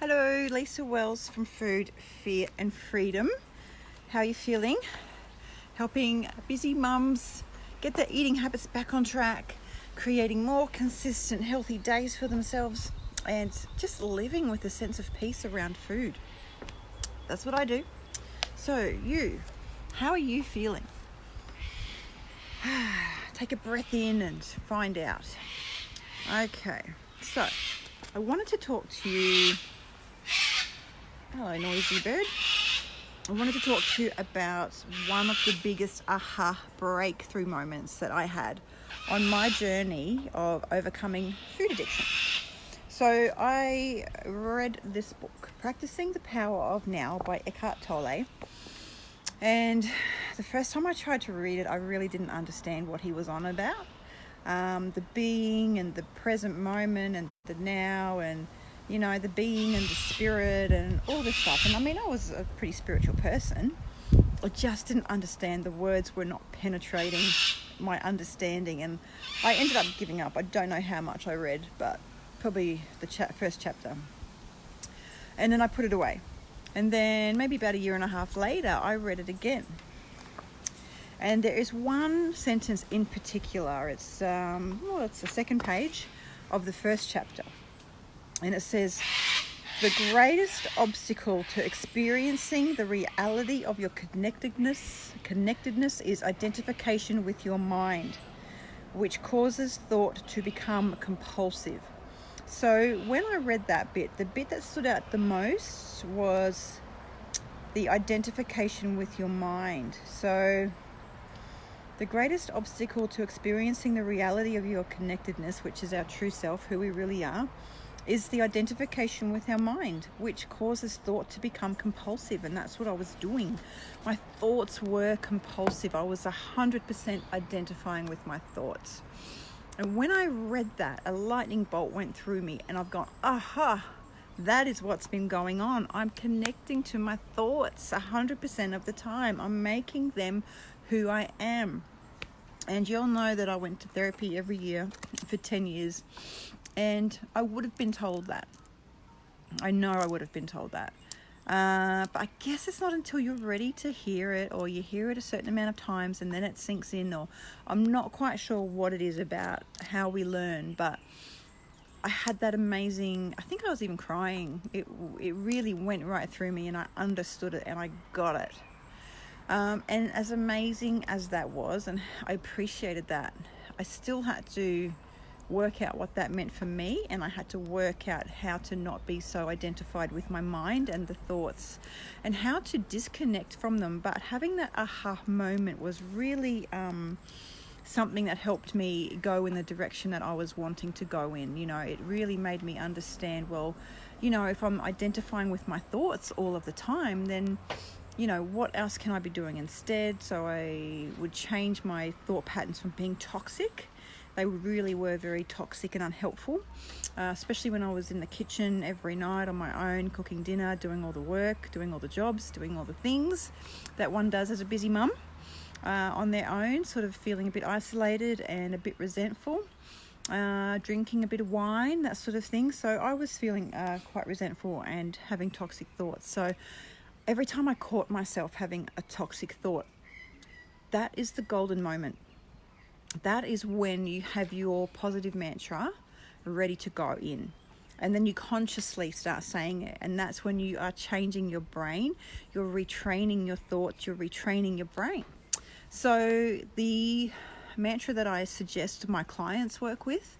Hello, Lisa Wells from Food, Fear and Freedom. How are you feeling? Helping busy mums get their eating habits back on track, creating more consistent, healthy days for themselves, and just living with a sense of peace around food. That's what I do. So how are you feeling? Take a breath in and find out. Okay, so I wanted to talk to you. Hello, noisy bird. I wanted to talk to you about one of the biggest aha breakthrough moments that I had on my journey of overcoming food addiction. So I read this book, Practicing the Power of Now by Eckhart Tolle. And the first time I tried to read it, I really didn't understand what he was on about. The being and the present moment and the now and the being and the spirit and all this stuff. And I mean, I was a pretty spiritual person. I just didn't understand. The words were not penetrating my understanding. And I ended up giving up. I don't know how much I read, but probably the first chapter. And then I put it away. And then maybe about a year and a half later, I read it again. And there is one sentence in particular. It's the second page of the first chapter. And it says, the greatest obstacle to experiencing the reality of your connectedness is identification with your mind, which causes thought to become compulsive. So when I read that bit, the bit that stood out the most was the identification with your mind. So the greatest obstacle to experiencing the reality of your connectedness, which is our true self, who we really are, is the identification with our mind, which causes thought to become compulsive. And that's what I was doing. My thoughts were compulsive. I was 100% identifying with my thoughts. And when I read that, a lightning bolt went through me and I've gone, aha, that is what's been going on. I'm connecting to my thoughts 100% of the time. I'm making them who I am. And you'll know that I went to therapy every year for 10 years. And I would have been told that. I know I would have been told that. But I guess it's not until you're ready to hear it, or you hear it a certain amount of times and then it sinks in, or I'm not quite sure what it is about how we learn, but I had that amazing, I think I was even crying. It really went right through me and I understood it and I got it. And as amazing as that was, and I appreciated that, I still had to work out what that meant for me, and I had to work out how to not be so identified with my mind and the thoughts and how to disconnect from them. But having that aha moment was really something that helped me go in the direction that I was wanting to go in. It really made me understand, well, if I'm identifying with my thoughts all of the time, then what else can I be doing instead? So I would change my thought patterns from being toxic. They really were very toxic and unhelpful, especially when I was in the kitchen every night on my own, cooking dinner, doing all the work, doing all the jobs, doing all the things that one does as a busy mum on their own, sort of feeling a bit isolated and a bit resentful, drinking a bit of wine, that sort of thing. So I was feeling quite resentful and having toxic thoughts. So every time I caught myself having a toxic thought, that is the golden moment. That is when you have your positive mantra ready to go in. And then you consciously start saying it. And that's when you are changing your brain. You're retraining your thoughts. You're retraining your brain. So the mantra that I suggest my clients work with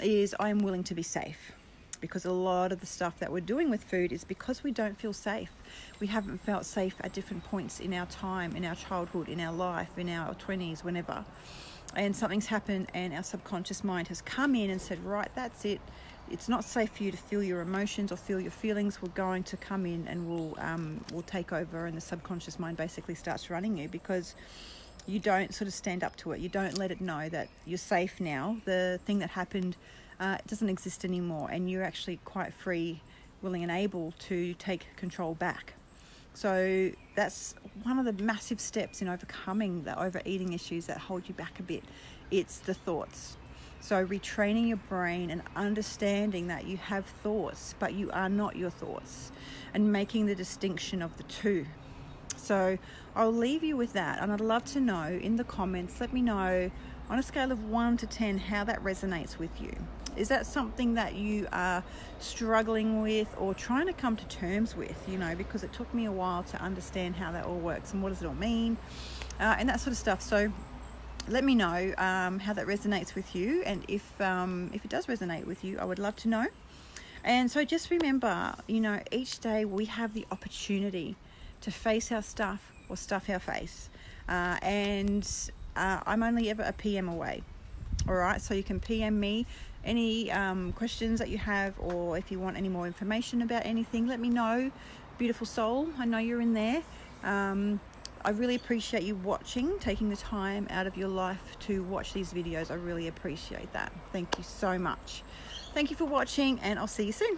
is, I am willing to be safe. Because a lot of the stuff that we're doing with food is because we don't feel safe. We haven't felt safe at different points in our time, in our childhood, in our life, in our 20s, whenever. And something's happened and our subconscious mind has come in and said, right, that's it. It's not safe for you to feel your emotions or feel your feelings. We're going to come in and we'll take over, and the subconscious mind basically starts running you because you don't sort of stand up to it. You don't let it know that you're safe now. The thing that happened doesn't exist anymore, and you're actually quite free, willing and able to take control back. So that's one of the massive steps in overcoming the overeating issues that hold you back a bit. It's the thoughts. So retraining your brain and understanding that you have thoughts, but you are not your thoughts, and making the distinction of the two. So I'll leave you with that, and I'd love to know in the comments, let me know on a scale of 1 to 10 how that resonates with you. Is that something that you are struggling with or trying to come to terms with, because it took me a while to understand how that all works and what does it all mean, and that sort of stuff. So let me know how that resonates with you, and if it does resonate with you, I would love to know. And so just remember, each day we have the opportunity to face our stuff or stuff our face, and I'm only ever a PM away. All right, so you can PM me any questions that you have, or if you want any more information about anything, let me know. Beautiful soul, I know you're in there. I really appreciate you watching, taking the time out of your life to watch these videos. I really appreciate that. Thank you so much. Thank you for watching, and I'll see you soon.